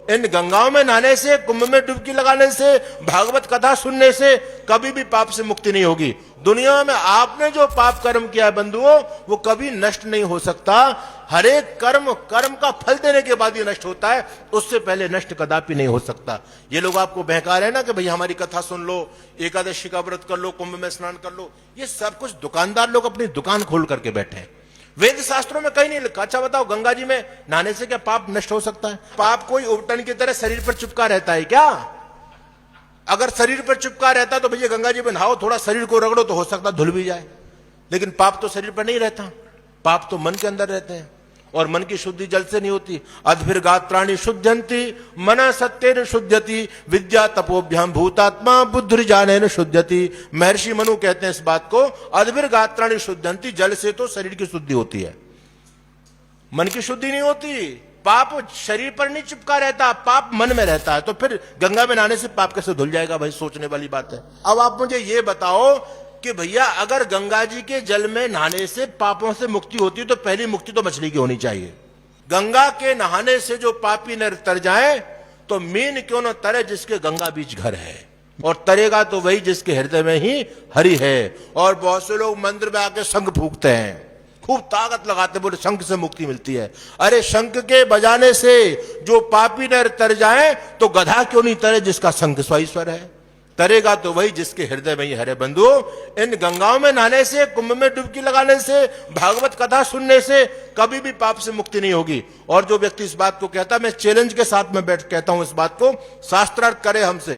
इन गंगाओं में नहाने से, कुंभ में डुबकी लगाने से, भागवत कथा सुनने से कभी भी पाप से मुक्ति नहीं होगी। दुनिया में आपने जो पाप कर्म किया है बंधुओं, वो कभी नष्ट नहीं हो सकता। हर एक कर्म का फल देने के बाद ही नष्ट होता है, उससे पहले नष्ट कदापि नहीं हो सकता। ये लोग आपको बहका रहे हैं ना कि भाई हमारी कथा सुन लो, एकादशी का व्रत कर लो, कुंभ में स्नान कर लो, ये सब कुछ दुकानदार लोग अपनी दुकान खोल करके बैठे हैं। वेद शास्त्रों में कहीं नहीं लिखा। अच्छा बताओ, गंगा जी में नहाने से क्या पाप नष्ट हो सकता है? पाप कोई उपटन की तरह शरीर पर चिपका रहता है क्या? अगर शरीर पर चिपका रहता है तो भैया गंगा जी में नहाओ, थोड़ा शरीर को रगड़ो तो हो सकता धुल भी जाए। लेकिन पाप तो शरीर पर नहीं रहता, पाप तो मन के अंदर रहते हैं, और मन की शुद्धि जल से नहीं होती। अद्भिर्गात्राणि शुद्धंति मन सत्येन शुद्धति विद्या तपोभ्याम भूतात्मा बुद्धि ज्ञानेन शुद्धति। महर्षि मनु कहते हैं इस बात को, अद्भिर्गात्राणि शुद्धंति, जल से तो शरीर की शुद्धि होती है, मन की शुद्धि नहीं होती। पाप शरीर पर नहीं चिपका रहता, पाप मन में रहता है। तो फिर गंगा में नहाने से पाप कैसे धुल जाएगा? भाई सोचने वाली बात है। अब आप मुझे ये बताओ कि भैया अगर गंगा जी के जल में नहाने से पापों से मुक्ति होती है तो पहली मुक्ति तो मछली की होनी चाहिए। गंगा के नहाने से जो पापी नर तर जाए तो मीन क्यों न तरे जिसके गंगा बीच घर है, और तरेगा तो वही जिसके हृदय में ही हरि है। और बहुत से लोग मंदिर में आके शंख फूंकते हैं, खूब ताकत लगाते, बोले शंख से मुक्ति मिलती है। अरे शंख के बजाने से जो पापी नर तर जाए तो गधा क्यों नहीं तरे जिसका शंख स्वईश्वर है? तरेगा तो वही जिसके हृदय में ही हरे। बंधुओं, इन गंगाओं में नहाने से, कुंभ में डुबकी लगाने से, भागवत कथा सुनने से कभी भी पाप से मुक्ति नहीं होगी। और जो व्यक्ति इस बात को कहता है, मैं चैलेंज के साथ में बैठ कहता हूं इस बात को, शास्त्रार्थ करे हमसे।